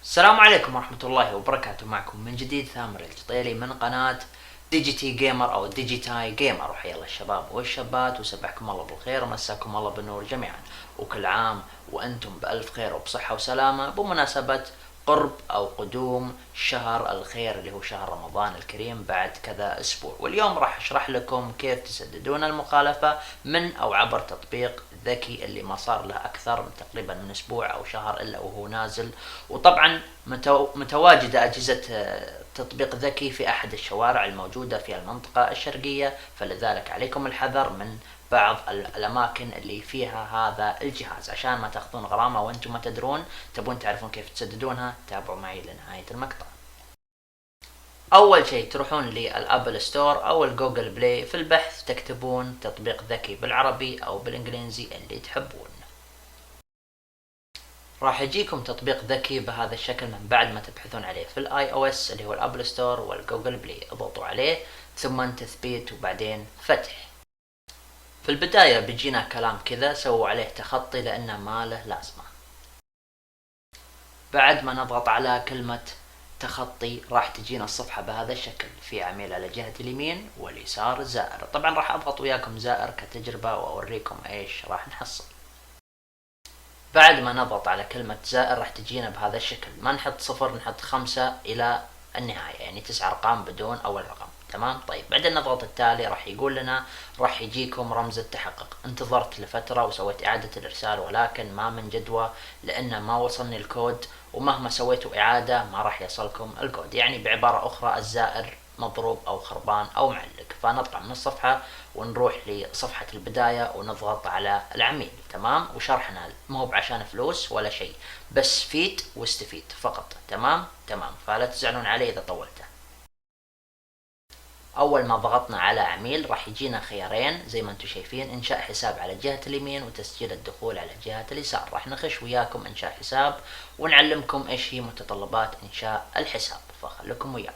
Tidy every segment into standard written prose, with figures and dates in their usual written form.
السلام عليكم ورحمة الله وبركاته. معكم من جديد ثامر الجطيلي من قناة ديجيتي جيمر أو ديجيتاي جيمر. وحيا الله الشباب والشابات، وسبحكم الله بالخير ومساكم الله بالنور جميعا، وكل عام وأنتم بألف خير وبصحة وسلامة بمناسبة قرب أو قدوم شهر الخير اللي هو شهر رمضان الكريم بعد كذا أسبوع. واليوم راح أشرح لكم كيف تسددون المخالفة من أو عبر تطبيق ذكي اللي ما صار له أكثر من تقريبا من أسبوع أو شهر إلا وهو نازل. وطبعا متواجدة أجهزة تطبيق ذكي في أحد الشوارع الموجودة في المنطقة الشرقية، فلذلك عليكم الحذر من بعض الأماكن اللي فيها هذا الجهاز عشان ما تاخذون غرامة وأنتم ما تدرون. تبون تعرفون كيف تسددونها؟ تابعوا معي لنهاية المقطع. أول شيء تروحون للأبل ستور أو الجوجل بلاي، في البحث تكتبون تطبيق ذكي بالعربي أو بالإنجليزي اللي تحبون. راح يجيكم تطبيق ذكي بهذا الشكل من بعد ما تبحثون عليه في الاي او اس اللي هو الابل ستور والجوجل بلاي. اضغطوا عليه ثم تثبيت وبعدين فتح. في البداية بيجينا كلام كذا، سووا عليه تخطي لانه ما له لازمة. بعد ما نضغط على كلمة تخطي راح تجينا الصفحة بهذا الشكل، في عميل على جهة اليمين واليسار زائر. طبعا راح اضغط وياكم زائر كتجربة واوريكم ايش راح نحصل. بعد ما نضغط على كلمة زائر راح تجينا بهذا الشكل، ما نحط صفر، نحط 5 إلى النهاية، يعني 9 أرقام بدون أول رقم. تمام. طيب بعدين نضغط التالي، راح يقول لنا راح يجيكم رمز التحقق. انتظرت لفترة وسويت إعادة الإرسال ولكن ما من جدوى لأن ما وصلني الكود، ومهما سويتوا إعادة ما راح يصلكم الكود. يعني بعبارة أخرى الزائر مضروب أو خربان أو معلق. فنطلع من الصفحة ونروح لصفحة البداية ونضغط على العميل. تمام. وشرحنا مو بعشان فلوس ولا شيء، بس فيد واستفيد فقط. تمام. فلا تزعلون علي إذا طولته. أول ما ضغطنا على عميل راح يجينا خيارين زي ما انتم شايفين، إنشاء حساب على جهة اليمين وتسجيل الدخول على جهة اليسار. راح نخش وياكم إنشاء حساب ونعلمكم إيش هي متطلبات إنشاء الحساب، فخلكم وياي.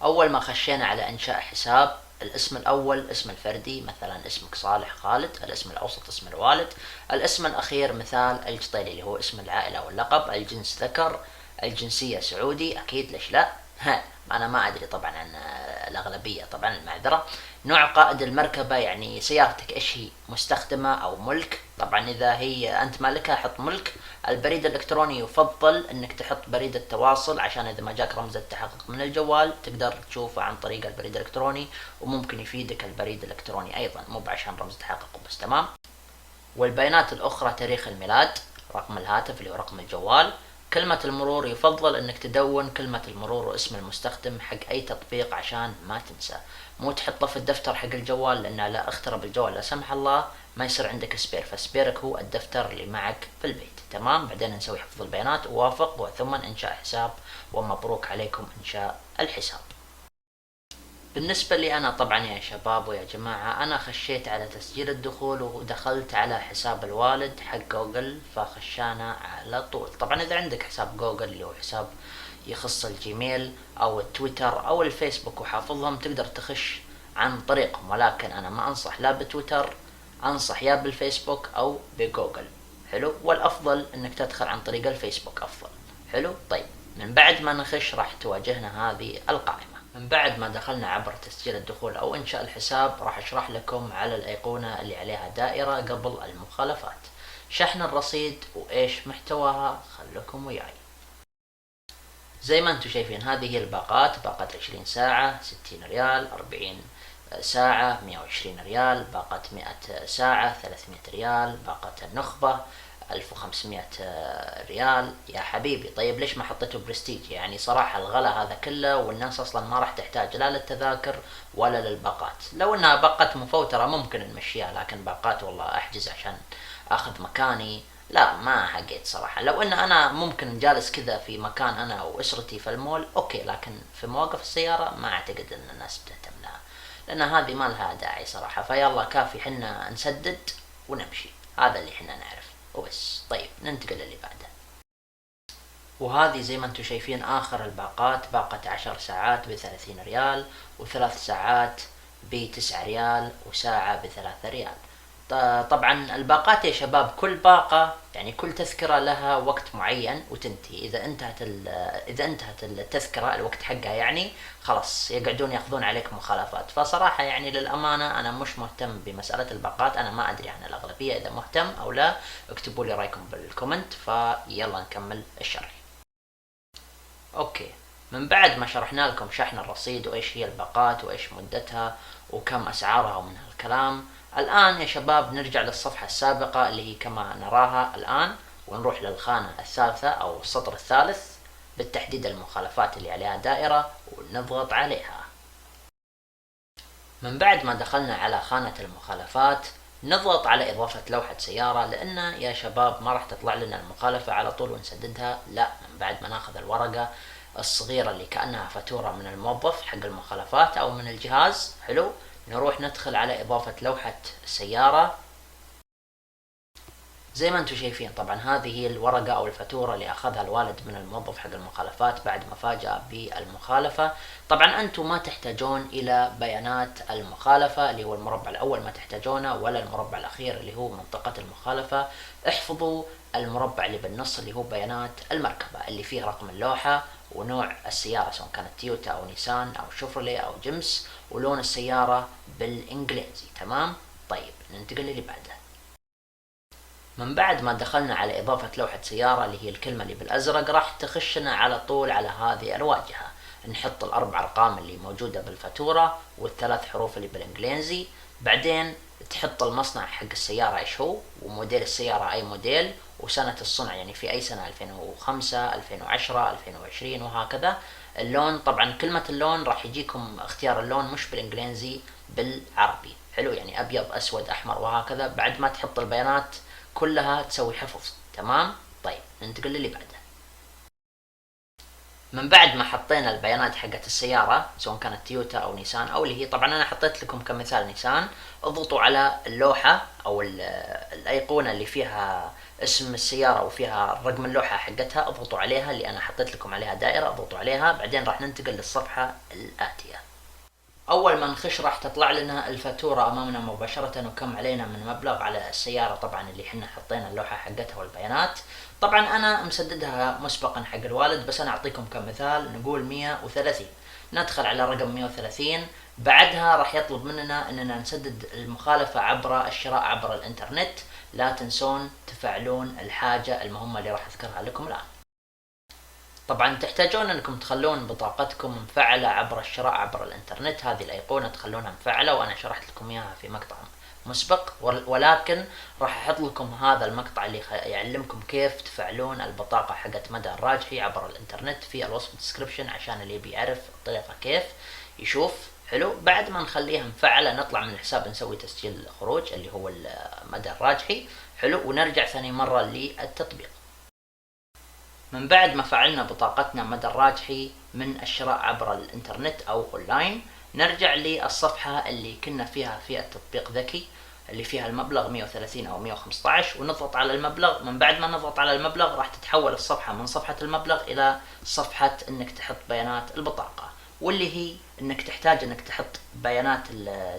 أول ما خشينا على إنشاء حساب، الاسم الأول اسم الفردي، مثلا اسمك صالح خالد. الاسم الأوسط اسم الوالد. الاسم الأخير مثال الجطيلي اللي هو اسم العائلة واللقب. الجنس ذكر. الجنسية سعودي أكيد، ليش لا. أنا ما أدري طبعا عن الأغلبية، طبعا المعذرة. نوع قائد المركبة، يعني سيارتك إيش هي، مستخدمة أو ملك. طبعا إذا هي أنت مالكها حط ملك. البريد الإلكتروني يفضل أنك تحط بريد التواصل عشان إذا ما جاك رمز التحقق من الجوال تقدر تشوفه عن طريق البريد الإلكتروني، وممكن يفيدك البريد الإلكتروني أيضا مو عشان رمز التحقق بس. تمام. والبيانات الأخرى تاريخ الميلاد، رقم الهاتف اللي هو رقم الجوال. كلمة المرور يفضل انك تدون كلمة المرور واسم المستخدم حق اي تطبيق عشان ما تنسى، مو تحطه في الدفتر حق الجوال لانه لا اخترب الجوال لا سمح الله ما يصير عندك سبير، فسبيرك هو الدفتر اللي معك في البيت. تمام. بعدين نسوي حفظ البيانات ووافق وثم انشاء حساب، ومبروك عليكم انشاء الحساب. بالنسبة لي أنا طبعا يا شباب ويا جماعة، أنا خشيت على تسجيل الدخول ودخلت على حساب الوالد حق جوجل، فخشانا على طول. طبعا إذا عندك حساب جوجل اللي هو حساب يخص الجيميل أو التويتر أو الفيسبوك وحافظهم تقدر تخش عن طريقهم، ولكن أنا ما أنصح لا بتويتر، أنصح يا بالفيسبوك أو بجوجل. حلو. والأفضل أنك تدخل عن طريق الفيسبوك أفضل. حلو. طيب من بعد ما نخش راح تواجهنا هذه القائمة. من بعد ما دخلنا عبر تسجيل الدخول أو إنشاء الحساب راح أشرح لكم على الأيقونة اللي عليها دائرة قبل المخالفات، شحن الرصيد وإيش محتواها. خلكم وياي. زي ما انتم شايفين هذه هي الباقات، باقة 20 ساعة 60 ريال، 40 ساعة 120 ريال، باقة 100 ساعة 300 ريال، باقة النخبة 1500 ريال. يا حبيبي طيب ليش ما حطيته برستيج؟ يعني صراحة الغلا هذا كله والناس اصلا ما راح تحتاج لا للتذاكر ولا للباقات. لو انها باقات مفوترة ممكن نمشيها، لكن باقات والله احجز عشان اخذ مكاني لا ما حقيت صراحة. لو ان انا ممكن جالس كذا في مكان انا واسرتي في المول اوكي، لكن في مواقف السيارة ما اعتقد ان الناس بتهتم لها، لان هذه ما لها داعي صراحة. فيلا كافي حنا نسدد ونمشي، هذا اللي حنا نعرف وبس. طيب ننتقل اللي بعده. وهذه زي ما انتم شايفين اخر الباقات، باقة 10 ساعات ب30 ريال، و3 ساعات ب9 ريال، وساعة ب3 ريال. طبعا الباقات يا شباب، كل باقة يعني كل تذكرة لها وقت معين وتنتهي. إذا انتهت التذكرة الوقت حقها يعني خلاص يقعدون ياخذون عليك مخالفات. فصراحة يعني للأمانة أنا مش مهتم بمسألة الباقات، أنا ما أدري عن الأغلبية إذا مهتم أو لا، اكتبوا لي رأيكم بالكومنت. فيلا نكمل الشرح. أوكي، من بعد ما شرحنا لكم شحن الرصيد وإيش هي الباقات وإيش مدتها وكم أسعارها ومن هالكلام، الآن يا شباب نرجع للصفحة السابقة اللي هي كما نراها الآن، ونروح للخانة الثالثة أو السطر الثالث، بالتحديد المخالفات اللي عليها دائرة، ونضغط عليها. من بعد ما دخلنا على خانة المخالفات نضغط على إضافة لوحة سيارة، لأن يا شباب ما راح تطلع لنا المخالفة على طول ونسددها، لا، من بعد ما ناخذ الورقة الصغيرة اللي كأنها فاتورة من الموظف حق المخالفات أو من الجهاز، حلو، نروح ندخل على إضافة لوحة السيارة. زي ما انتم شايفين طبعا هذه هي الورقة او الفاتورة اللي اخذها الوالد من الموظف حق المخالفات بعد ما فاجأ بالمخالفة. طبعا انتم ما تحتاجون الى بيانات المخالفة اللي هو المربع الاول، ما تحتاجونه، ولا المربع الاخير اللي هو منطقة المخالفة. احفظوا المربع اللي بالنص اللي هو بيانات المركبة اللي فيه رقم اللوحة ونوع السيارة سواء كانت تويوتا او نيسان او شوفرلي او جيمس، ولون السيارة بالانجليزي. تمام، طيب ننتقل للي بعده. من بعد ما دخلنا على إضافة لوحة سيارة اللي هي الكلمة اللي بالأزرق، راح تخشنا على طول على هذه الواجهة. نحط الأربع أرقام اللي موجودة بالفاتورة والثلاث حروف اللي بالإنجليزي، بعدين تحط المصنع حق السيارة إيش هو، وموديل السيارة أي موديل، وسنة الصنع يعني في أي سنة، 2005 2010 2020 وهكذا. اللون طبعا كلمة اللون راح يجيكم اختيار اللون مش بالإنجليزي، بالعربي، حلو، يعني أبيض أسود أحمر وهكذا. بعد ما تحط البيانات كلها تسوي حفظ. تمام، طيب ننتقل للي بعده. من بعد ما حطينا البيانات حقت السيارة سواء كانت تويوتا او نيسان او اللي هي، طبعا انا حطيت لكم كمثال نيسان، اضغطوا على اللوحة او الايقونة اللي فيها اسم السيارة وفيها رقم اللوحة حقتها، اضغطوا عليها اللي انا حطيت لكم عليها دائرة، اضغطوا عليها. بعدين راح ننتقل للصفحة الآتية. اول ما نخش راح تطلع لنا الفاتورة امامنا مباشرة وكم علينا من مبلغ على السيارة طبعا اللي حنا حطينا اللوحة حقتها والبيانات. طبعا انا مسددها مسبقا حق الوالد، بس انا اعطيكم كمثال، نقول 130. ندخل على رقم 130، بعدها راح يطلب مننا اننا نسدد المخالفة عبر الشراء عبر الانترنت. لا تنسون تفعلون الحاجة المهمة اللي راح اذكرها لكم الان. طبعا تحتاجون انكم تخلون بطاقتكم مفعلة عبر الشراء عبر الانترنت، هذه الايقونة تخلونها مفعلة، وانا شرحت لكم اياها في مقطع مسبق، ولكن راح احط لكم هذا المقطع اللي يعلمكم كيف تفعلون البطاقة حقت مدى الراجحي عبر الانترنت في الوصف الديسكريبشن، عشان اللي بيعرف الطريقة كيف يشوف. حلو، بعد ما نخليها مفعلة نطلع من الحساب نسوي تسجيل خروج اللي هو المدى الراجحي. حلو، ونرجع ثاني مرة للتطبيق. من بعد ما فعلنا بطاقتنا مدى الراجحي من الشراء عبر الانترنت او اونلاين، نرجع للصفحة اللي كنا فيها في التطبيق ذكي اللي فيها المبلغ 130 او 115، ونضغط على المبلغ. من بعد ما نضغط على المبلغ راح تتحول الصفحة من صفحة المبلغ الى صفحة انك تحط بيانات البطاقة، واللي هي انك تحتاج انك تحط بيانات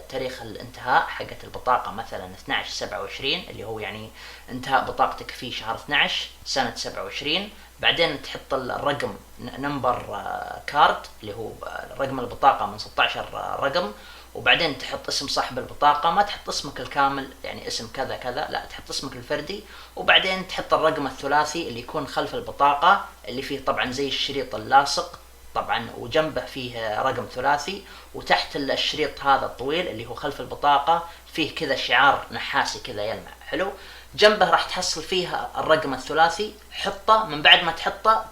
تاريخ الانتهاء حقت البطاقة، مثلا 12/27 اللي هو يعني انتهاء بطاقتك في شهر 12 سنة 27. بعدين تحط الرقم نمبر كارد اللي هو رقم البطاقة من 16 رقم، وبعدين تحط اسم صاحب البطاقة، ما تحط اسمك الكامل يعني اسم كذا كذا، لا تحط اسمك الفردي، وبعدين تحط الرقم الثلاثي اللي يكون خلف البطاقة اللي فيه طبعا زي الشريط اللاصق طبعا، وجنبه فيه رقم ثلاثي، وتحت الشريط هذا الطويل اللي هو خلف البطاقة فيه كذا شعار نحاسي كذا يلمع. حلو، جنبه راح تحصل فيها الرقم الثلاثي، حطه. من بعد ما تحطه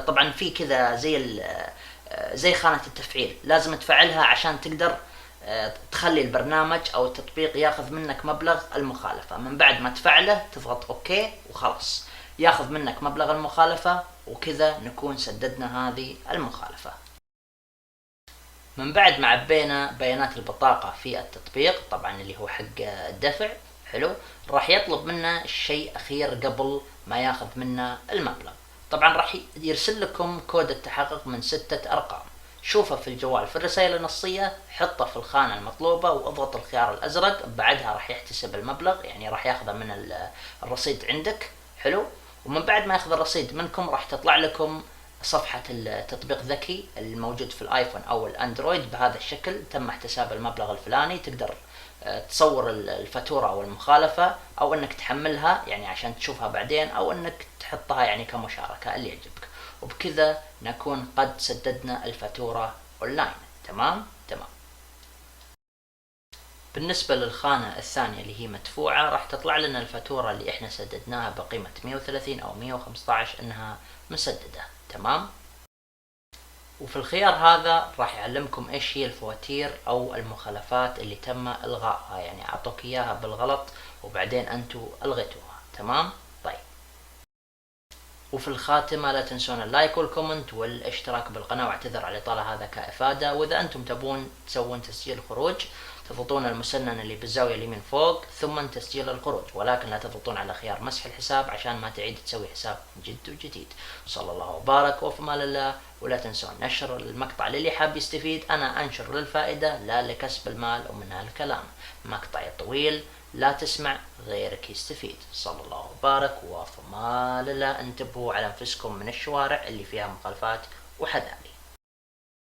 طبعا في كذا زي خانة التفعيل لازم تفعلها عشان تقدر تخلي البرنامج او التطبيق ياخذ منك مبلغ المخالفة. من بعد ما تفعله تضغط اوكي وخلاص ياخذ منك مبلغ المخالفة، وكذا نكون سددنا هذه المخالفة. من بعد ما عبينا بيانات البطاقة في التطبيق طبعا اللي هو حق الدفع، حلو، راح يطلب منا شيء اخير قبل ما ياخذ منا المبلغ. طبعا راح يرسل لكم كود التحقق من 6 ارقام. شوفه في الجوال في الرسائل النصية، حطه في الخانة المطلوبة واضغط الخيار الأزرق، بعدها راح يحتسب المبلغ، يعني راح ياخذه من الرصيد عندك. حلو. ومن بعد ما ياخذ الرصيد منكم راح تطلع لكم صفحة التطبيق ذكي الموجود في الايفون او الاندرويد بهذا الشكل: تم احتساب المبلغ الفلاني. تقدر تصور الفاتورة او المخالفة، او انك تحملها يعني عشان تشوفها بعدين، او انك تحطها يعني كمشاركة اللي يعجبك. وبكذا نكون قد سددنا الفاتورة اونلاين. تمام. بالنسبة للخانة الثانية اللي هي مدفوعة، راح تطلع لنا الفاتورة اللي احنا سددناها بقيمة 130 او 115 انها مسددة. تمام. وفي الخيار هذا راح يعلمكم ايش هي الفواتير او المخالفات اللي تم الغائها، يعني اعطوك اياها بالغلط وبعدين انتوا الغيتوها. تمام. طيب. وفي الخاتمة لا تنسون اللايك والكومنت والاشتراك بالقناة، واعتذر على الإطالة هذا كإفادة. وإذا أنتم تبون تسوون تسجيل خروج، تضغطون المسنن اللي بالزاوية اليمين فوق ثم تسجيل الخروج، ولكن لا تضغطون على خيار مسح الحساب عشان ما تعيد تسوي حساب من جد وجديد. صلى الله وبارك وفي امان الله. ولا تنسون نشر المقطع للي حاب يستفيد. أنا أنشر للفائدة لا لكسب المال ومنها الكلام. مقطعي طويل، لا تسمع غيرك يستفيد. صلى الله وبارك وفي امان الله. انتبهوا على انفسكم من الشوارع اللي فيها مخالفات وحذاري.